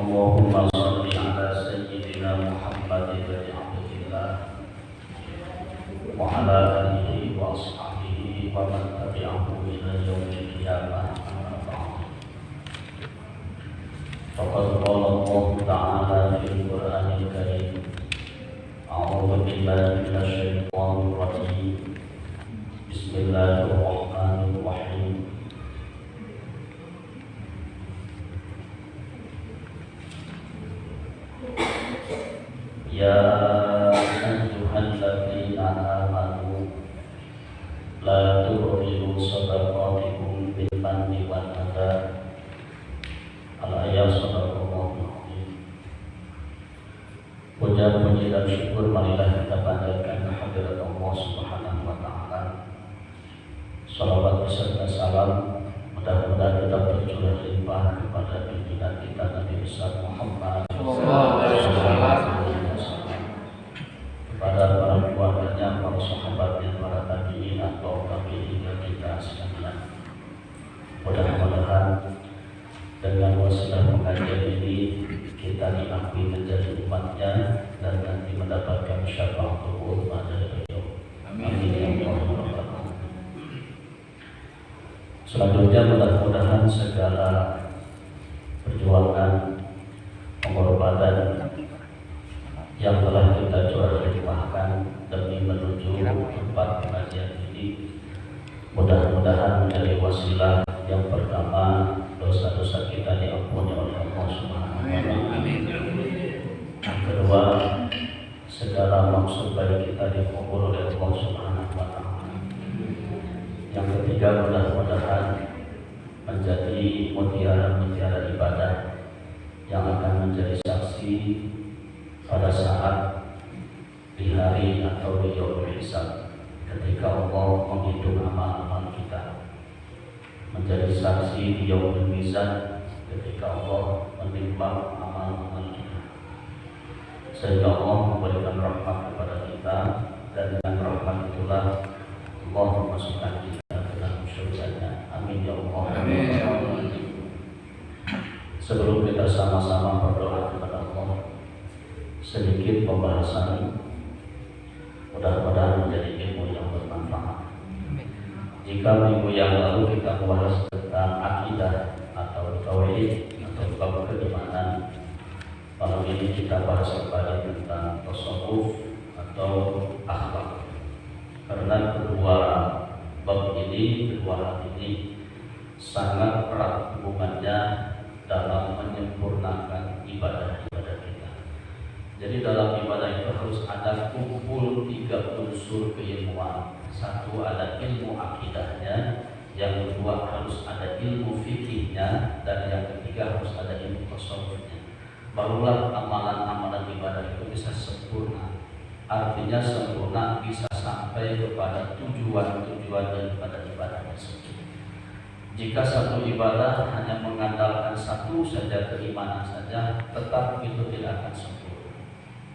Allahumma shalli ala sayyidina Muhammadin wa Abdillah wa ala alihi wa ashabihi wa man tabi'ahu ila yaumil qiyamah. Faqad qala Allah ta'ala fil Qur'anil Karim, a'udzu billahi minasy syaithanir rajim. Bismillahirrahmanirrahim. Ya ayyuhalladzina amanu la tubtilu shadaqatikum bil manni wal adha. Al-ayat sadaqallahul azim. Puja puji dan syukur marilah kita panjatkan kehadirat Allah Subhanahu wa taala. Salawat beserta salam mudah-mudahan tetap tercurah limpah kepada pimpinan kita Nabi besar Muhammad kepada para keluarganya, para sahabatnya, para tabi'in atau tabi'in hingga kita sekalian. Mudah-mudahan dengan wasilah pengajian ini kita diakui menjadi umatnya dan nanti mendapatkan syafaatul uzma dari beliau. Amin ya rabbal alamin. Selanjutnya mudah-mudahan segala perjuangan pengorbanan yang telah kita curahkan demi menuju tempat pengajian ini mudah-mudahan menjadi wasilah yang pertama dosa-dosa kita diampuni oleh Allah Subhanahu wa taala. Yang kedua, segala maksud baik kita dikabul oleh Allah Subhanahu wa taala. Yang ketiga, mudah-mudahan menjadi mutiara-mutiara ibadah yang akan menjadi saksi pada saat di hari atau di yaumul hisab ketika Allah menghitung amal-amal kita, menjadi saksi di yaumul mizan ketika Allah menimbang amal-amal kita, sehingga Allah memberikan rahmat kepada kita dan dengan rahmat itulah Allah memasukkan kita ke dalam surganya. Amin ya Allah. Amin. Sebelum kita sama-sama berdoa kepada Allah, sedikit pembahasan mudah-mudahan menjadi ilmu yang bermanfaat. Jika minggu yang lalu kita membahas tentang akidah atau tauhid atau bab keimanan, malam ini kita bahas kembali tentang tasawuf atau akhlak. Karena kedua bab ini, kedua hal ini sangat erat hubungannya dalam menyempurnakan ibadah-ibadah kita. Jadi dalam ibadah itu harus ada kumpul 3 unsur keilmuan. Satu, ada ilmu akidahnya, yang kedua harus ada ilmu fikihnya, dan yang ketiga harus ada ilmu tasawufnya. Barulah amalan-amalan ibadah itu bisa sempurna. Artinya sempurna bisa sampai kepada tujuan-tujuan daripada ibadah tersebut. Jika satu ibadah hanya mengandalkan satu saja keimanan saja, tetap itu tidak akan sempurna.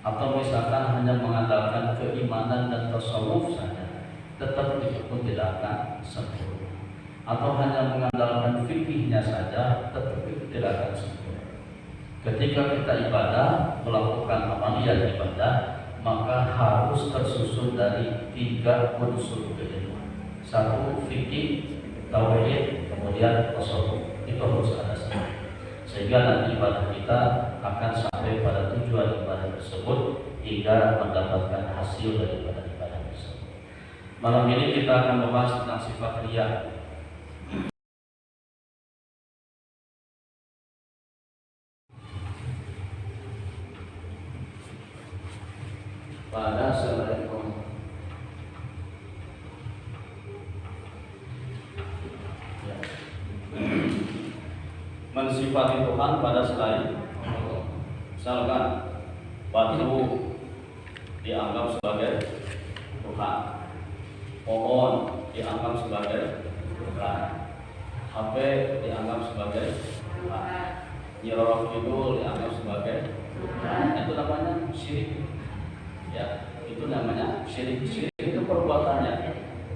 Atau misalkan hanya mengandalkan keimanan dan tasawuf saja, tetap itu pun tidak akan sempurna. Atau hanya mengandalkan fikihnya saja, tetap itu tidak akan sempurna. Ketika kita ibadah, melakukan amaliyah ibadah, maka harus tersusun dari 3 unsur keilmuan. Satu, fikih, tauhid, kemudian tasawuf. Itu harus ada semua, sehingga nanti ibadah kita akan sampai pada tujuan ibadah tersebut hingga mendapatkan hasil dari ibadah tersebut. Malam ini kita akan membahas tentang sifat riya. Pada selain mensifati Tuhan pada selain Allah. Misalkan batu dianggap sebagai Tuhan, pohon dianggap sebagai Tuhan, HP dianggap sebagai Tuhan, Nyiroroh Kidul dianggap sebagai Tuhan. Itu namanya syirik. Ya, itu namanya syirik. Syirik itu perbuatannya,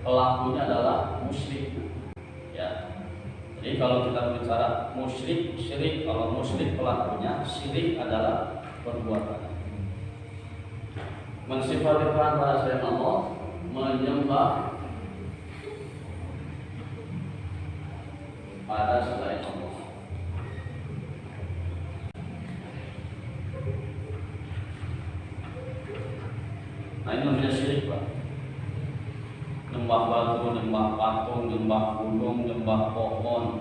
pelakunya adalah musyrik. Ya. Jadi Jadi kalau kita bicara musyrik, syirik, kalau musyrik pelakunya, syirik adalah perbuatan. Mensifati Tuhan pada selain Allah, menyembah pada selain Allah. Nah ini namanya syirik, Pak. Nyembah batu, nyembah patung, nyembah gunung, nyembah pohon,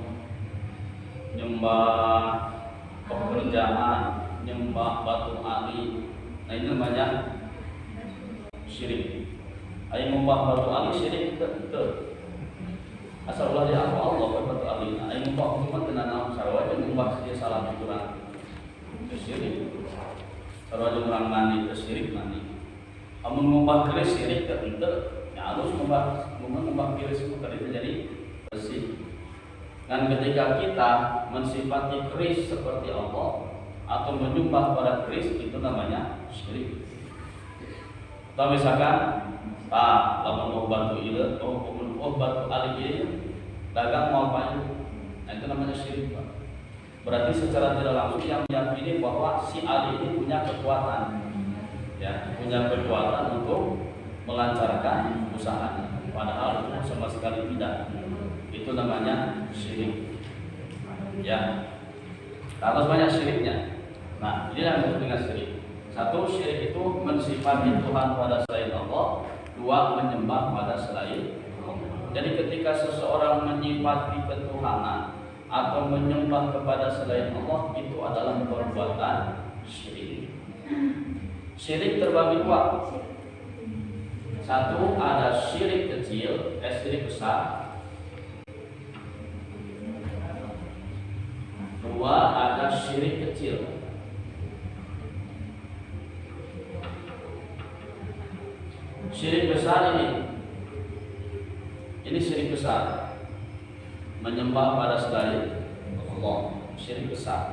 nyembah pekerjaan, nyembah batu ali. Nah ini namanya syirik. Ayo nyembah batu ali syirik itu. Asal ulah dia Allah batu ali. Ayo nyembah cuma kena nama sarwa aja nyembah dia salah kurang. Itu syirik. Sarwa aja kurang mandi, itu syirik mandi. Kamu nyembah keris syirik itu. Ya harus ngubah keris itu jadi bersih. Dan ketika kita mensifati keris seperti Allah atau menyembah pada keris, itu namanya syirik. Atau misalkan lamun batu ieu, batu ali ieu dagang mau apa itu, nah itu namanya syirik, Pak. Berarti secara tidak langsung yang meyakini bahwa si ali ini punya kekuatan, ya, punya kekuatan untuk melancarkan usahanya, padahal itu sama sekali tidak. Itu namanya syirik. Ya, harus banyak syiriknya. Nah, ini yang disebut dengan syirik. Satu, syirik itu mensifati Tuhan pada selain Allah. Dua, menyembah pada selain Allah. Jadi ketika seseorang menyifati ketuhanan atau menyembah kepada selain Allah, itu adalah perbuatan syirik. Syirik terbagi dua. Satu, ada syirik kecil, syirik besar. Dua, ada syirik kecil. Syirik besar ini syirik besar, menyembah pada selain Allah, syirik besar.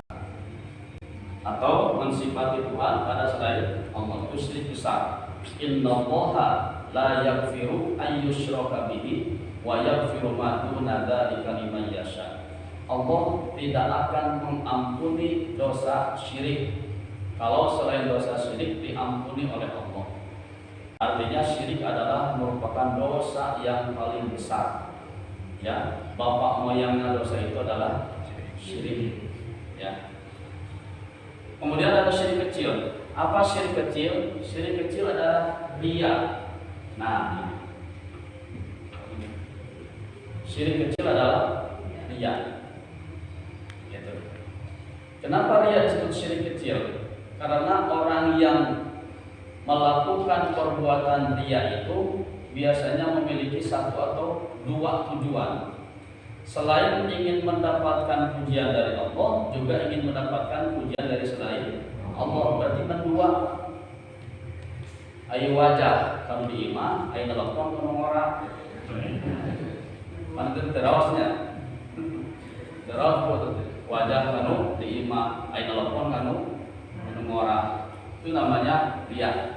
Atau mensifati Tuhan pada selain Allah, itu syirik besar. Innallaha la yaghfiru an yushraka bihi wa yaghfiru ma duna dzalika liman yasha. Allah tidak akan mengampuni dosa syirik kalau selain dosa syirik diampuni oleh Allah. Artinya syirik adalah merupakan dosa yang paling besar. Ya, bapak moyangnya dosa itu adalah syirik. Ya. Kemudian ada syirik kecil. Apa syirik kecil? Syirik kecil adalah riya. Nah, syirik kecil adalah riya. Gitu. Kenapa riya disebut syirik kecil? Karena orang yang melakukan perbuatan riya itu biasanya memiliki satu atau dua tujuan. Selain ingin mendapatkan pujian dari Allah, juga ingin mendapatkan pujian dari selain Allah. Berarti mendua. Ayo wajah kamu diimah, ayo telepon kamu orang. Mana terusnya? Terus wajah kamu diimah, ayo telepon kamu orang. Itu namanya riya.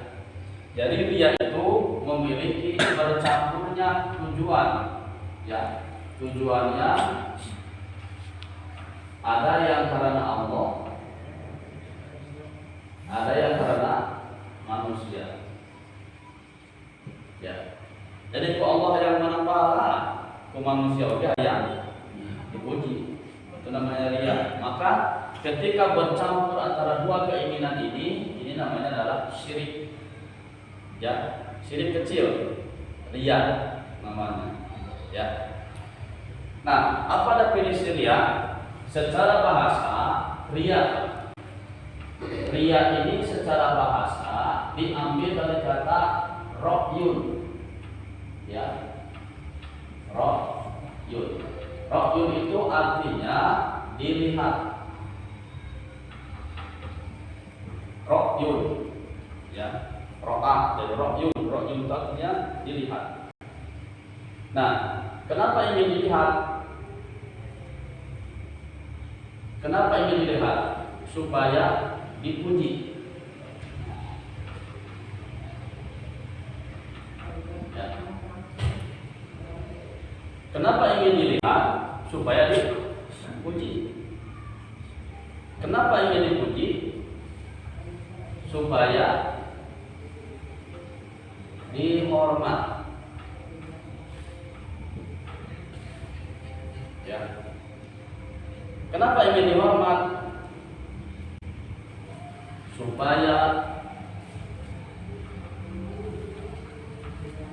Jadi riya itu memiliki bercampurnya tujuan. Ya, tujuannya ada yang karena Allah, ada yang karena manusia. Ya. Jadi ku Allah yang mana pahala, ku manusia oke yang dipuji. Itu namanya riya. Maka ketika bercampur antara dua keinginan ini namanya adalah syirik. Ya, syirik kecil, riya namanya. Ya. Nah, apa definisi riya? Secara bahasa, riya ini secara bahasa diambil dari kata ro'yun. Ya. Ro'yun. Ro'yun itu artinya dilihat. Ro'yun. Ya. Ro'ah dari ro'yun. Ro'yun itu artinya dilihat. Nah, kenapa ingin dilihat? Kenapa ingin dilihat? Supaya dipuji. Ya. Kenapa ingin dilihat? Supaya dipuji. Kenapa ingin dipuji? Supaya dihormat. Ya. Kenapa ingin dihormat? Supaya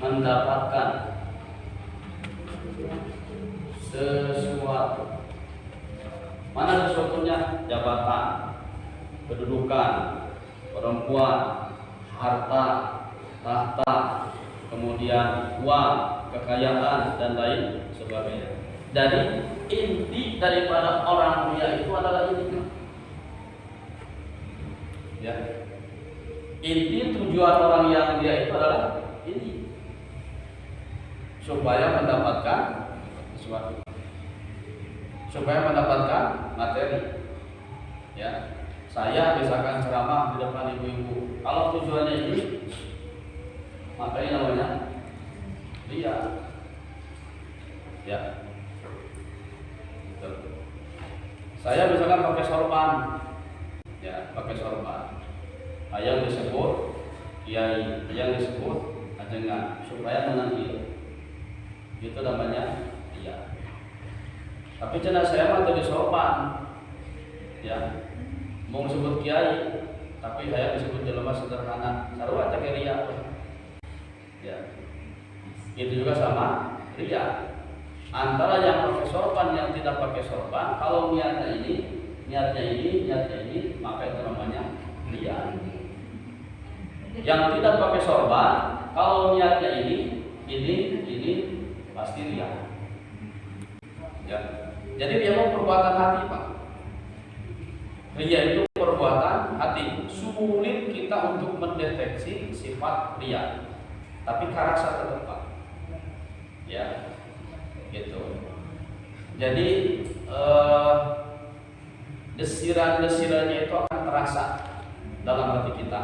mendapatkan sesuatu. Mana sesuatunya? Jabatan, kedudukan, perempuan, harta, tahta, kemudian uang, kekayaan, dan lain sebagainya. Jadi inti daripada orang mulia itu adalah ini. Ya. Inti tujuan orang yang mulia itu adalah ini, supaya mendapatkan sesuatu, supaya mendapatkan materi. Ya, saya misalkan ceramah di depan ibu-ibu, kalau tujuannya ini, maka ini namanya dia. Ya, saya misalkan pakai sorban, ya pakai sorban, yang disebut kiai, yang disebut ajengan, supaya menanggil, itu namanya dia. Tapi cina saya mah jadi sorban, ya mau disebut kiai, tapi saya disebut jelema sederhana, sarua teh ria. Ya, itu juga sama ria. Antara yang pakai sorban yang tidak pakai sorban, kalau niatnya ini, maka itu namanya ria. Yang tidak pakai sorban, kalau niatnya ini pasti ria. Ya. Jadi dia mau perbuatan hati, Pak. Ria itu perbuatan hati. Sulit kita untuk mendeteksi sifat ria, tapi karasa tetap, Pak. Ya. Gitu. Jadi desiran-desirannya itu akan terasa dalam hati kita.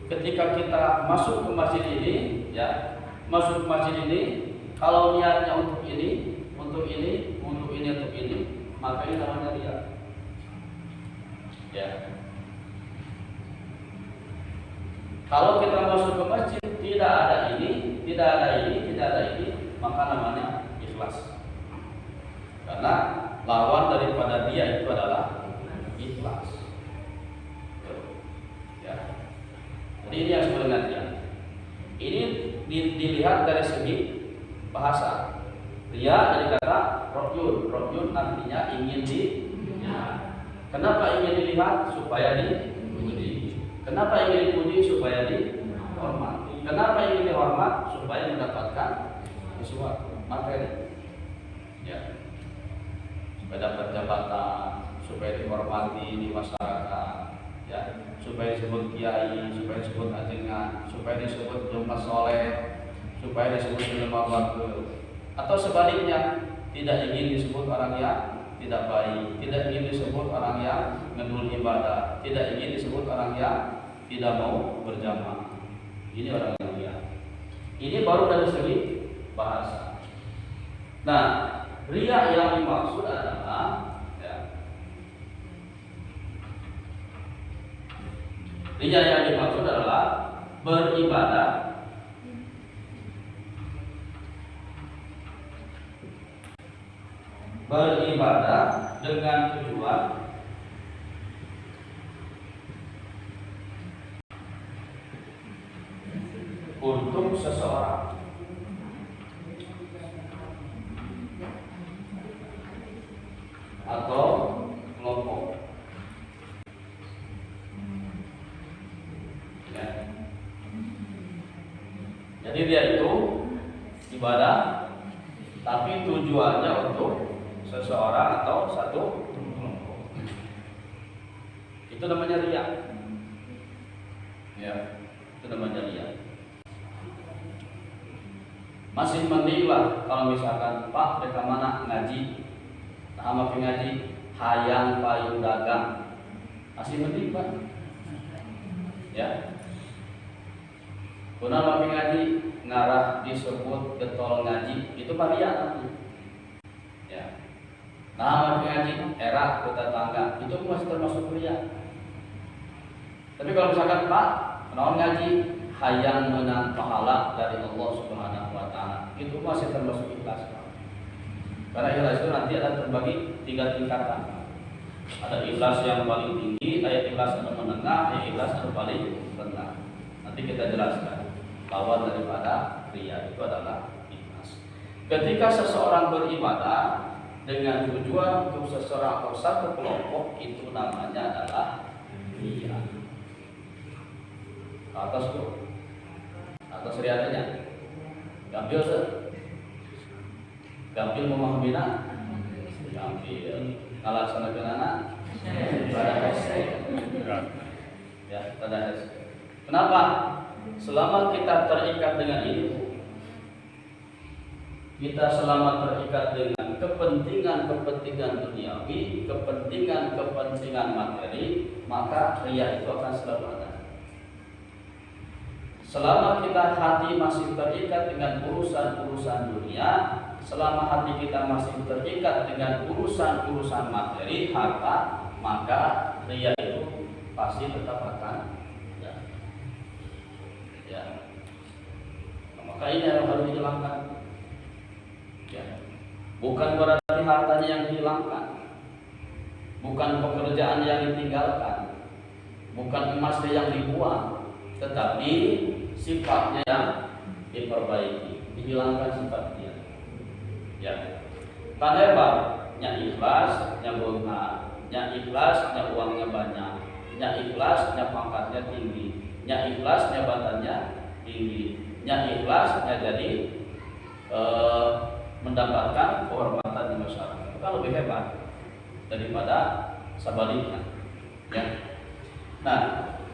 Ketika kita masuk ke masjid ini, ya, masuk ke masjid ini, kalau niatnya untuk ini, maka ini namanya ria. Ya. Kalau kita masuk ke masjid tidak ada ini, maka namanya ikhlas. Karena lawan daripada dia itu adalah ikhlas. Ya. Jadi ini yang sebenarnya. Ini dilihat dari segi bahasa. Ria dari kata rokyun artinya ingin dilihat. Kenapa ingin dilihat? Supaya dipuji. Kenapa ingin dipuji? Supaya dihormati. Kenapa ingin dihormat? Supaya mendapatkan sesuatu materi. Ya. Supaya dapat jabatan, supaya dihormati di masyarakat, ya. Supaya disebut kiai, supaya disebut ajengan, supaya disebut jelema soleh, supaya disebut jelema bagus. Atau sebaliknya, tidak ingin disebut orang yang tidak baik, tidak ingin disebut orang yang ngedul ibadah, tidak ingin disebut orang yang tidak mau berjamaah. Ini orang yang ria. Ini baru dari segi bahasa. Nah, ria yang dimaksud adalah, ya, ria yang dimaksud adalah beribadah dengan tujuan untuk seseorang atau kelompok. Ya. Jadi dia itu ibadah, tapi tujuannya untuk seseorang atau satu kelompok. Itu namanya ria. Ya, itu namanya ria. Masih mending lah kalau misalkan Pak mereka mana ngaji, sama ngaji hayang payung dagang, masih mending Pak. Ya. Kuna makin ngaji ngarah disebut getol ngaji, itu ria nanti. Ya. Nah, ngaji era ke tetangga itu masih termasuk ria. Tapi kalau misalkan Pak, naon ngaji hayang menang pahala dari Allah Subhanahu wa taala, itu masih termasuk ikhlas, Pak. Karena ikhlas itu nanti akan terbagi 3 tingkatan. Ada ikhlas yang paling tinggi, ada ikhlas yang menengah, ada ikhlas yang paling rendah. Nanti kita jelaskan. Lawan daripada ria itu adalah ikhlas. Ketika seseorang beribadah dengan tujuan untuk seseorang atau satu kelompok, itu namanya adalah ria. Atas tuh, atas riadanya, gampil tuh, gampil memahaminya, gampil. Ngalaksanakeun anak, pada ya, pada kenapa? Selama kita terikat dengan ilmu, kita selama terikat dengan kepentingan duniawi, kepentingan materi, maka ria itu akan selalu ada. Selama kita hati masih terikat dengan urusan dunia, selama hati kita masih terikat dengan urusan materi, harta, maka ria itu pasti tetap akan ada. Ya. Nah, maka ini yang harus dihilangkan. Ya. Bukan berarti hartanya yang dihilangkan, bukan pekerjaan yang ditinggalkan, bukan emasnya yang dibuang, tetapi sifatnya yang diperbaiki, dihilangkan sifatnya. Ya, kan hebat, nya ikhlas, nya beunghar, nya ikhlas, nya uangnya banyak, nya ikhlas, nya pangkatnya tinggi, nya ikhlas, nya badannya tinggi, nya ikhlas, nya jadi mendapatkan kehormatan di masyarakat. Kan lebih hebat daripada sebaliknya. Ya. Nah,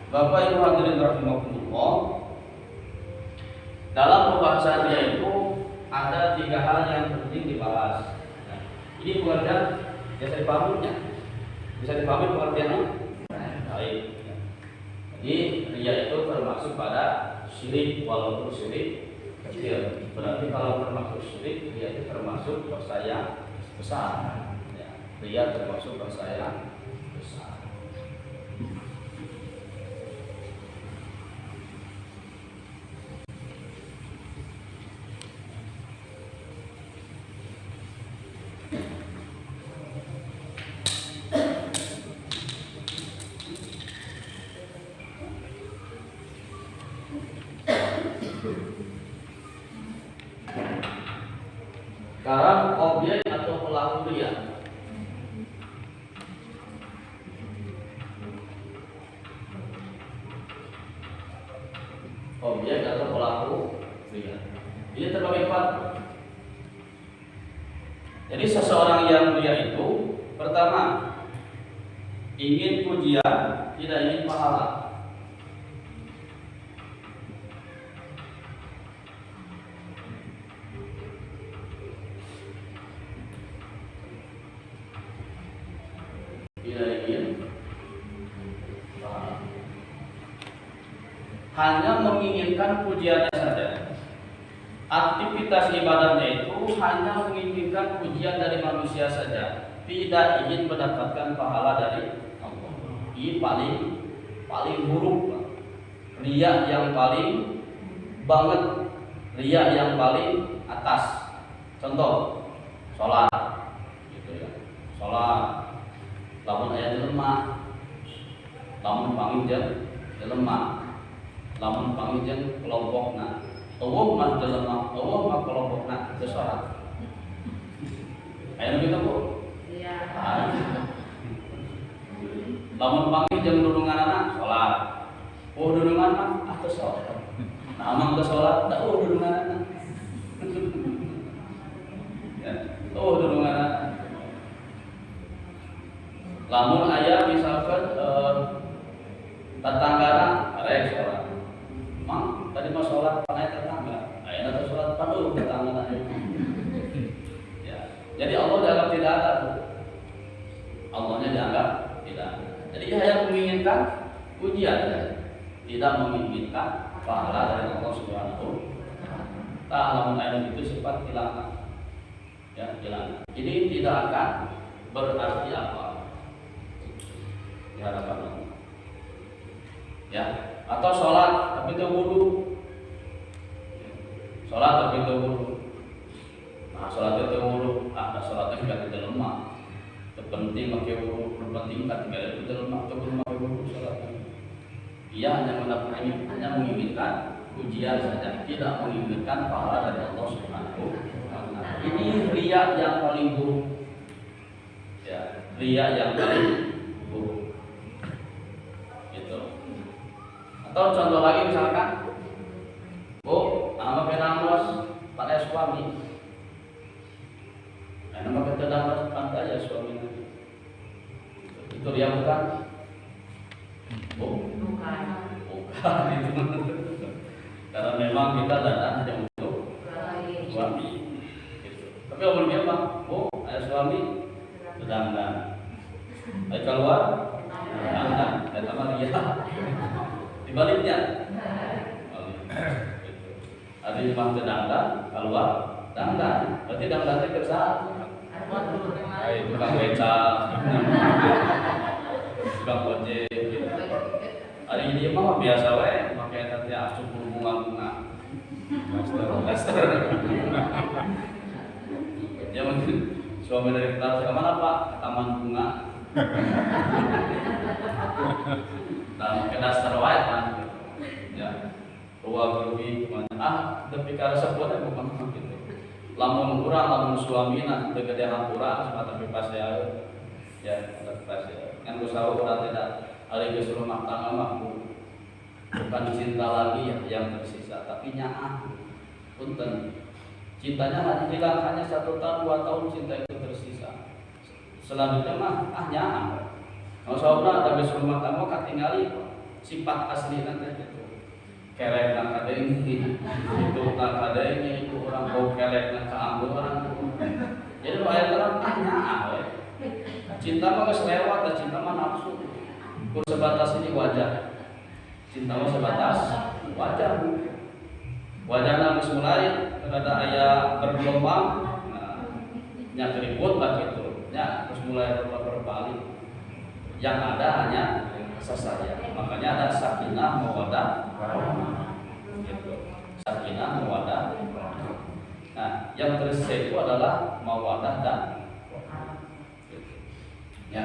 Bapak Ibu hadirin rahimakumullah, dalam pembahasan dia itu ada 3 hal yang penting dibahas. Nah, ini pengertian bisa dipahaminya, bisa dipahami pengertiannya. Baik. Jadi ria itu termasuk pada syirik, walaupun syirik kecil. Berarti kalau termasuk syirik, ria itu termasuk dosa yang besar. Ya, ria termasuk dosa yang besar. Sekarang objek atau pelaku ria. Objek atau pelaku ria. Ini terbagi 4. Jadi seseorang yang ria itu, pertama, ingin pujian, tidak ingin pahala. Hanya menginginkan pujiannya saja. Aktivitas ibadahnya itu hanya menginginkan pujian dari manusia saja, tidak ingin mendapatkan pahala dari Allah. Ini paling buruk, ria yang paling banget, ria yang paling atas. Contoh, sholat, gitu ya. Sholat, lamun ayat lemah, lamun pangijeng lemah. Lamun pangijeng kelompokna, Allah mah jelema, Allah mah kelompokna itu sholat. Ayo kita Bu. Iya. Lamun pangijeng dudungan anak sholat, dudungan mah atau sholat. Nah, amang ke sholat, dudungan anak. Ya, dudungan anak. Lamun ayah misalkan tetanggana rek sholat. Mang, tadi mau sholat panai tetangga, ayah atau sholat pandu tetangga. Ya, jadi Allah dianggap tidak ada, Allahnya dianggap tidak ada. Jadi dia menginginkan pujian, tidak menginginkan pahala dari Allah Subhanahu. Tak lamun ayat itu sifat hilang, ya hilang. Ini tidak akan berarti apa di hadapan Allah? Ya, atau sholat tapi itu wudu. Sholat tapi itu wudu. Nah, sholat itu wudu. Ada sholatnya juga tidak lemah. Terpenting pakai wudu, terpenting kan tidak itu lemah. Terpenting pakai wudu sholatnya. Ia hanya menginginkan ujian saja, tidak menginginkan pahala dari Allah Subhanahu wa Ta'ala. Ini riya yang paling buruk. Ya, riya yang paling buruk. Gitu. Atau contoh lagi misalkan, Bu, nama penamos pada suami. Nama kita dapat pantai ya suami nanti. Itu riya bukan? Bukan itu. Karena memang kita datang hanya untuk suami. Gitu. Tapi omongnya apa? Bu, ayah suami sedang dan ayah keluar sedang dan sama dia. Dibaliknya. Ada yang sedang dan keluar dan berarti dan kerja. Tukang beca, tukang ojek. Hari ini mah biasa pakai tadi asup bunga. Master. Dia mungkin suami dari kita kemana Pak? Ke taman bunga. Dan ke dasar wae kan. Ya. Ruang lebih mana? Tapi kalau sebutnya bukan gitu. Lamun urang, lamun suamina tegede hampura semata bebas ya bebas ya. Ngan usaha udah tidak ada geus rumah tangga mah bukan cinta lagi yang tersisa, tapi nyaah. Punten. Cintanya hilang hanya 1 tahun 2 tahun cinta itu tersisa. Selanjutnya mah nyaah. Kalau saudara ada geus rumah tangga katingali sifat asli nanti itu. Kelek nang kadeng itu nang kadeng itu orang bau kelek nang kaambul orang. Jadi lu aya terang tanya we. Cinta mah geus lewat, cinta mah nafsu. Kur sebatas ini wajah. Cinta mah sebatas wajah. Wajahna geus mulai rada aya bergelombang. Nah, nya ribut lah gitu. Nya terus mulai berbalik. Yang ada hanya sesaya. Makanya ada sakinah mawaddah gitu. Sakinah mawaddah. Nah, yang tersisa itu adalah mawaddah dan ya.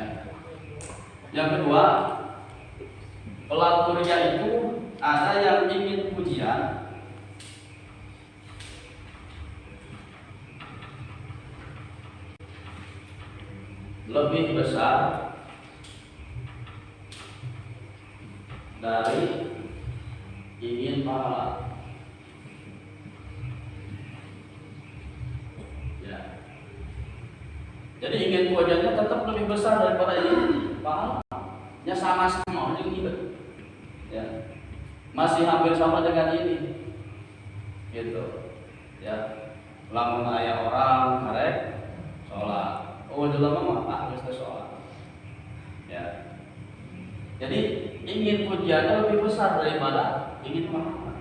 Yang kedua, pelaku riya itu ada yang ingin pujian, lebih besar dari ingin pahala. Ya. Jadi ingin pujiannya tetap lebih besar daripada ingin pahala. Ya sama-sama juga. Ya. Masih hampir sama dengan ini. Gitu. Ya. Lamun aya orang karek sholat. Oh, jelema mah geus sholat. Ya. Jadi ingin pujiannya lebih besar daripada ingin pahala.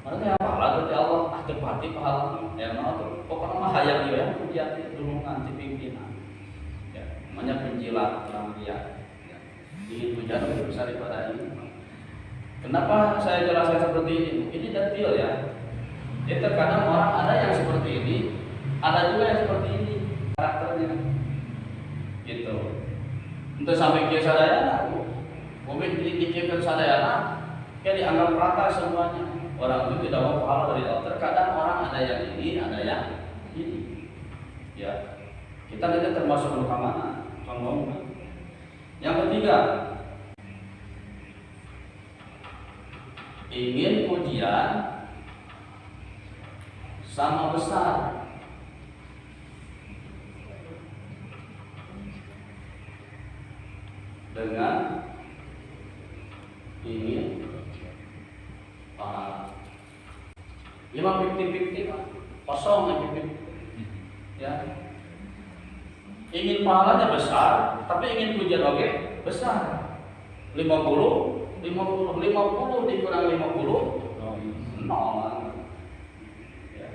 Makanya pahala dari Allah tepati pahala. Ya tuh. Pokoknya mah hayang ieu ya pujian dulu nganti pimpinan. Ya, namanya penjilat orang dia. Ya. Ingin pujian lebih besar daripada ini. Kenapa saya jelaskan seperti ini? Ini detail ya. Jadi terkadang orang ada yang seperti ini, ada juga yang seperti ini karakternya. Gitu. Untuk sampai ke sadayana, mungkin dikikir sadayana, kayak dianggap rata semuanya. Orang itu tidak mau pahala dari Allah. Terkadang orang ada yang ini, ada yang ini. Ya, kita nanti termasuk luka mana? Contohnya. Yang ketiga, ingin pujian sama besar dengan ingin pahala. 50-50 kosong 50. Ya. Ingin pahalanya besar, tapi ingin pujian oke besar. 50 dikurang 50 nol. Ya.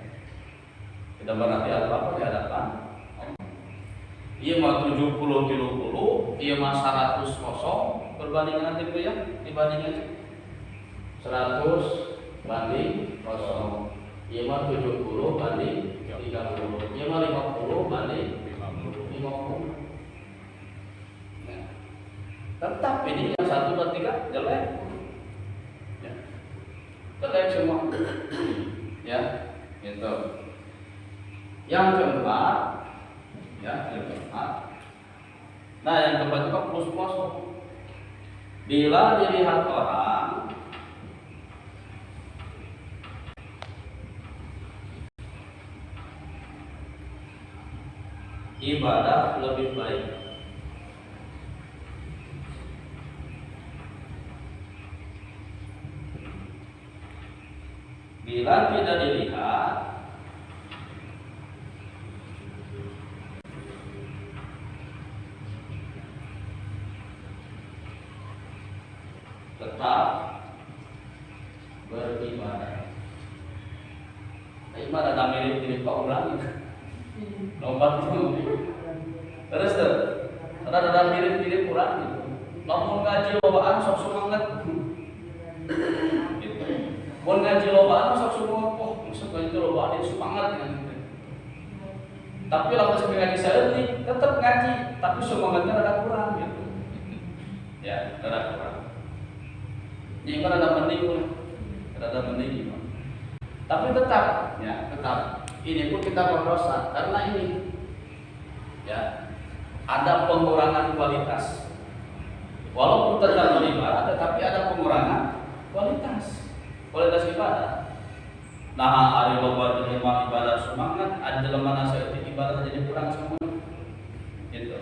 Tidak berarti apa di hadapan. Ieu mah 70-30, ieu mah 100 kosong, perbandingan nanti ya, dibandingin 100 banding kosong. Ieu mah 70 banding 30. Ieu mah 50 banding 50. Nah, tetap ini yang 1, 2, 3 jelek. Ya. Jelek semua. Ya, gitu. Yang keempat, ya, yang keempat. Nah, yang keempat itu plus kosong. Bila dilihat orang ibadah lebih baik bila tidak dilihat tetap beribadah. Ibadah ada mirip-mirip Pak Ulang lompat itu terus ada mirip-mirip kurang gitu. Lamun ngaji lobaan sok semangat gitu. Mun ngaji lobaan sok semangat, oh maksud itu lobaan itu semangat kan gitu. Tapi lamun sampai ngaji saeutik tetap ngaji, tapi semangatnya rada kurang gitu. Ya, rada kurang. Jadi kan ada mending, tapi tetap, ya tetap. Ini pun kita berdosa karena ini, ya ada pengurangan kualitas. Walaupun tetap beribadah, tetapi ada pengurangan kualitas ibadah. Nah, hari loba jelema ibadah semangat, ada jelema nasihat ibadah jadi kurang semangat. Gitu.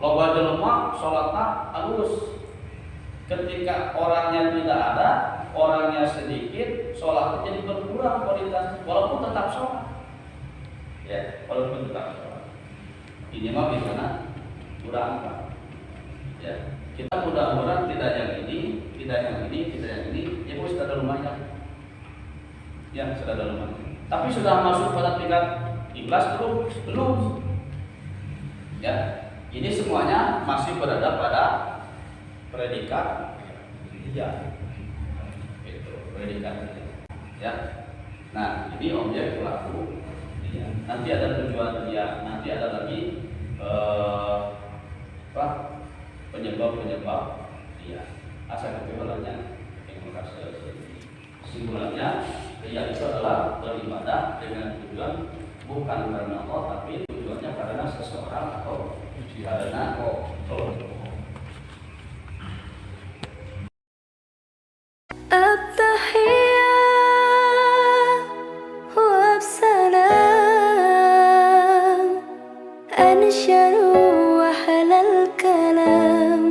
Loba jelema salatna halus. Ketika orangnya tidak ada, orangnya sedikit, sholatnya jadi berkurang kualitas, walaupun tetap sholat. Ya, walaupun tetap sholat. Ini mah biasanya kurang apa? Ya, kita mudah-mudahan tidak yang ini, ya pun sudah ada lumayan. Ya, sudah ada lumayan. Tapi sudah masuk pada tingkat ikhlas belum. Ya, ini semuanya masih berada pada predikat iya itu predikat ya. Nah, ini objek pelaku ya. Nanti ada tujuan dia, nanti ada lagi penyebab dia. Asal kesimpulannya kesimpulannya dia itu adalah beribadah dengan tujuan bukan karena Allah, tapi tujuannya karena seseorang atau karena Allah. التحيات وبسلام أنشر وحل الكلام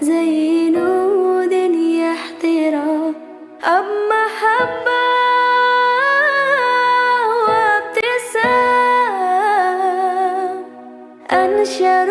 زي نود يحترى أب محبة وابتسام أنشر